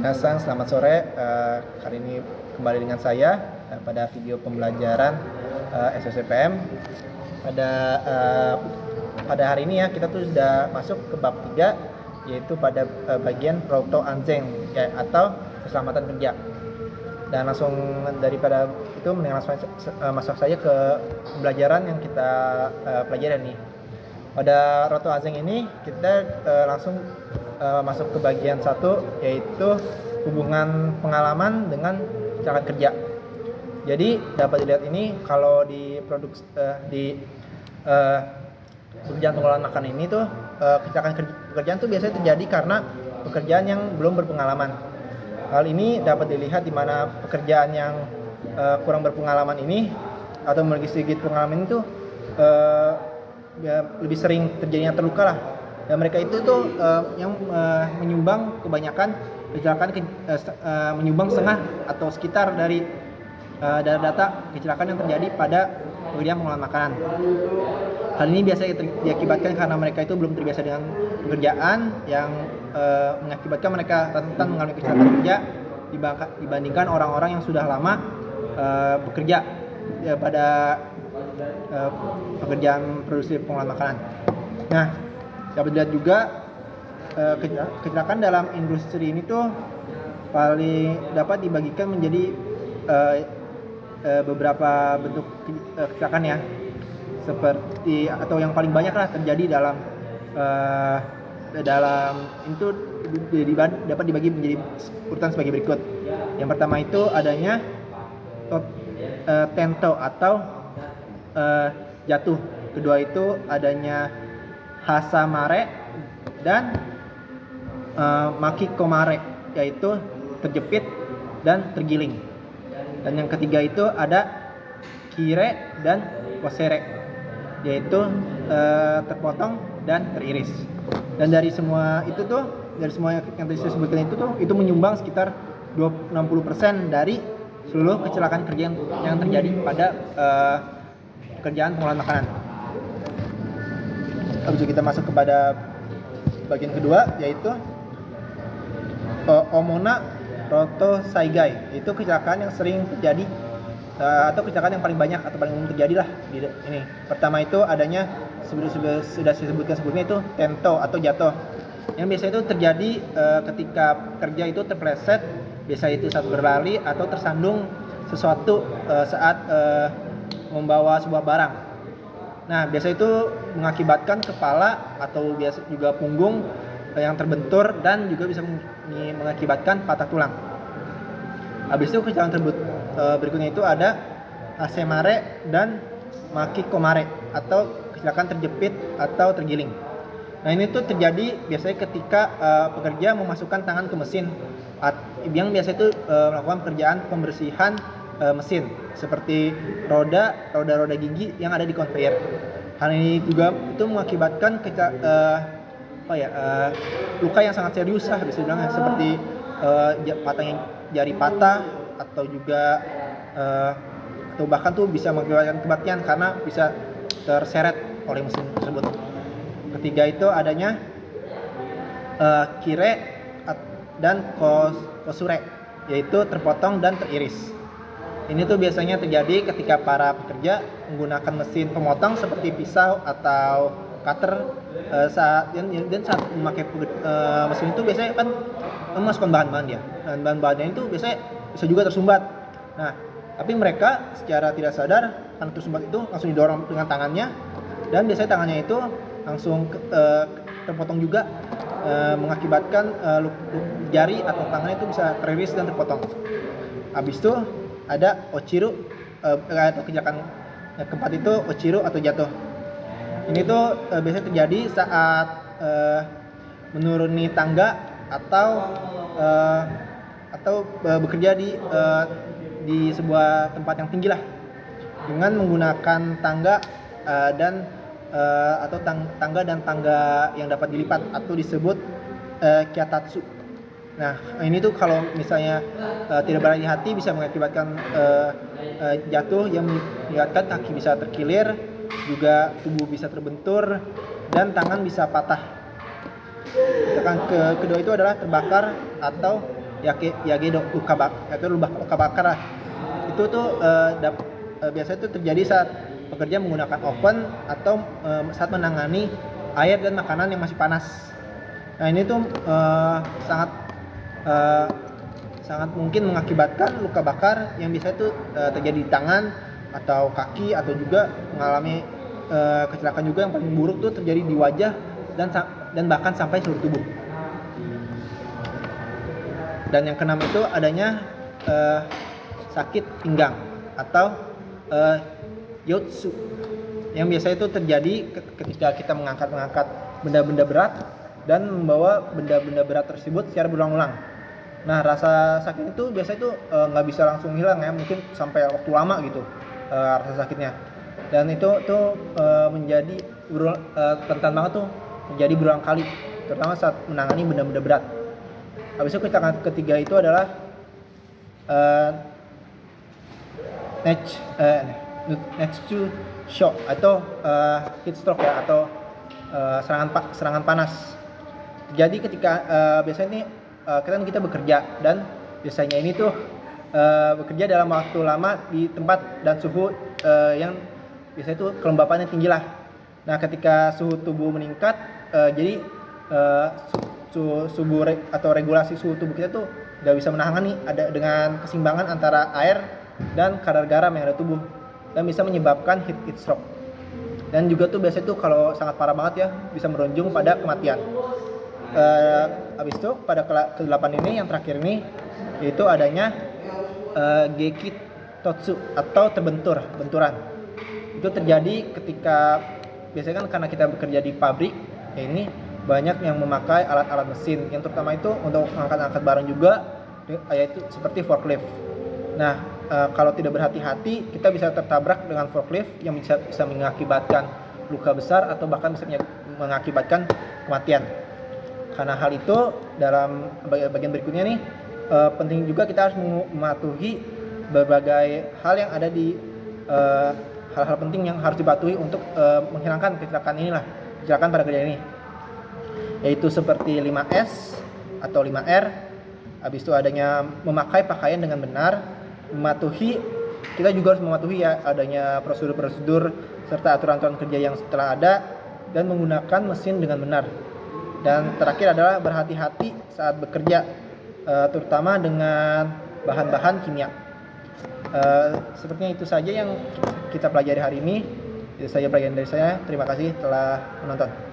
Minasan, selamat sore. Kali ini kembali dengan saya pada video pembelajaran SSCPM. Pada hari ini ya, kita tuh sudah masuk ke bab 3, yaitu pada bagian Proto Anjing ya, atau keselamatan kerja. Dan langsung daripada itu mending langsung masuk saja ke pembelajaran yang kita pelajari nih. Pada Proto Anjing ini kita langsung masuk ke bagian 1, yaitu hubungan pengalaman dengan kecelakaan kerja. Jadi dapat dilihat ini kalau di pekerjaan pengolahan makan ini tuh kecelakaan pekerjaan tuh biasanya terjadi karena pekerjaan yang belum berpengalaman. Hal ini dapat dilihat di mana pekerjaan yang kurang berpengalaman ini atau memiliki sedikit pengalaman itu lebih sering terjadinya terluka lah. Dan mereka itu tuh yang menyumbang kebanyakan kecelakaan, menyumbang setengah atau sekitar dari data kecelakaan yang terjadi pada pekerjaan pengolahan makanan. Hal ini biasanya diakibatkan karena mereka itu belum terbiasa dengan pekerjaan yang mengakibatkan mereka rentan mengalami kecelakaan kerja dibandingkan orang-orang yang sudah lama bekerja pada pekerjaan produksi pengolahan makanan. Nah, dapat dilihat juga kecelakaan dalam industri ini tuh paling dapat dibagikan menjadi beberapa bentuk kecelakaan ya, seperti atau yang paling banyak lah terjadi dalam itu dapat dibagi menjadi urutan sebagai berikut. Yang pertama itu adanya tento atau jatuh. Kedua itu adanya hasamare dan makikomare, yaitu terjepit dan tergiling. Dan yang ketiga itu ada kire dan kosere, yaitu terpotong dan teriris. Dan dari semua yang tadi saya sebutkan itu menyumbang sekitar 60% dari seluruh kecelakaan kerja yang terjadi pada pekerjaan pengolahan makanan. Habis itu kita masuk kepada bagian kedua, yaitu Omona Roto Saigai. Itu kecelakaan yang sering terjadi atau kecelakaan yang paling banyak atau paling umum terjadi lah di ini. Pertama itu adanya sudah saya sebutkan sebelumnya, itu tento atau jatuh. Yang biasanya itu terjadi ketika kerja itu terpleset, biasanya itu saat berlari atau tersandung sesuatu saat membawa sebuah barang. Nah, biasa itu mengakibatkan kepala atau biasa juga punggung yang terbentur dan juga bisa mengakibatkan patah tulang. Habis itu kecelakaan berikutnya itu ada hasemare dan makikomare atau kecelakaan terjepit atau tergiling. Nah, ini tuh terjadi biasanya ketika pekerja memasukkan tangan ke mesin yang biasa itu melakukan pekerjaan pembersihan mesin seperti roda gigi yang ada di konveyor. Hal ini juga itu mengakibatkan luka yang sangat serius lah bisa dibilang, seperti patahnya jari patah atau juga atau bahkan tuh bisa mengakibatkan kematian karena bisa terseret oleh mesin tersebut. Ketiga itu adanya kire dan kosure, yaitu terpotong dan teriris. Ini tuh biasanya terjadi ketika para pekerja menggunakan mesin pemotong seperti pisau atau cutter saat memakai mesin itu biasanya kan memasukkan bahan-bahan dia. Dan bahan-bahannya itu biasanya bisa juga tersumbat. Nah, tapi mereka secara tidak sadar karena tersumbat itu langsung didorong dengan tangannya, dan biasanya tangannya itu langsung terpotong juga, mengakibatkan jari atau tangannya itu bisa teriris dan terpotong. Habis itu ada ochiru atau kecelakaan yang keempat itu ochiru atau jatuh. Ini tuh biasanya terjadi saat menuruni tangga atau bekerja di sebuah tempat yang tinggi lah, dengan menggunakan tangga tangga dan tangga yang dapat dilipat atau disebut kyatatsu. Nah, ini tuh kalau misalnya tidak berhati-hati bisa mengakibatkan jatuh yang mengakibatkan kaki bisa terkilir, juga tubuh bisa terbentur, dan tangan bisa patah. Kecelakaan kedua itu adalah terbakar atau yagedo, luka bakar lah. Itu tuh biasanya itu terjadi saat pekerja menggunakan oven atau saat menangani air dan makanan yang masih panas. Nah ini tuh sangat mungkin mengakibatkan luka bakar yang bisa itu terjadi di tangan atau kaki, atau juga mengalami kecelakaan juga yang paling buruk tuh terjadi di wajah dan bahkan sampai seluruh tubuh. Dan yang keenam itu adanya sakit pinggang atau yotsu, yang biasanya itu terjadi ketika kita mengangkat benda-benda berat dan membawa benda-benda berat tersebut secara berulang-ulang. Nah rasa sakit itu biasanya itu nggak bisa langsung hilang ya, mungkin sampai waktu lama gitu rasa sakitnya. Dan itu tuh menjadi rentan banget tuh menjadi berulang kali, terutama saat menangani benda-benda berat. Habis itu kecelakaan ketiga itu adalah Netsu shock atau heat stroke ya, atau serangan panas. Jadi ketika biasanya ini kita bekerja, dan biasanya ini tuh bekerja dalam waktu lama di tempat dan suhu yang biasanya itu kelembapannya tinggi lah. Nah ketika suhu tubuh meningkat, jadi atau regulasi suhu tubuh kita tuh nggak bisa menahan nih dengan keseimbangan antara air dan kadar garam yang ada tubuh, dan bisa menyebabkan heat stroke. Dan juga tuh biasanya tuh kalau sangat parah banget ya, bisa berujung pada kematian. Habis itu pada ke-8 ini, yang terakhir ini, yaitu adanya gekitotsu atau benturan. Itu terjadi ketika biasanya kan karena kita bekerja di pabrik ya, ini banyak yang memakai alat-alat mesin yang terutama itu untuk angkat barang juga, yaitu seperti forklift. Nah kalau tidak berhati-hati, kita bisa tertabrak dengan forklift yang bisa mengakibatkan luka besar atau bahkan bisa mengakibatkan kematian. Karena hal itu, dalam bagian berikutnya nih, penting juga kita harus mematuhi berbagai hal yang ada di hal-hal penting yang harus dipatuhi untuk menghilangkan kecelakaan pada kerja ini, yaitu seperti 5S atau 5R. Habis itu adanya memakai pakaian dengan benar, kita juga harus mematuhi ya adanya prosedur-prosedur serta aturan-aturan kerja yang telah ada, dan menggunakan mesin dengan benar. Dan terakhir adalah berhati-hati saat bekerja, terutama dengan bahan-bahan kimia. Sepertinya itu saja yang kita pelajari hari ini. Itu saja pelajaran dari saya. Terima kasih telah menonton.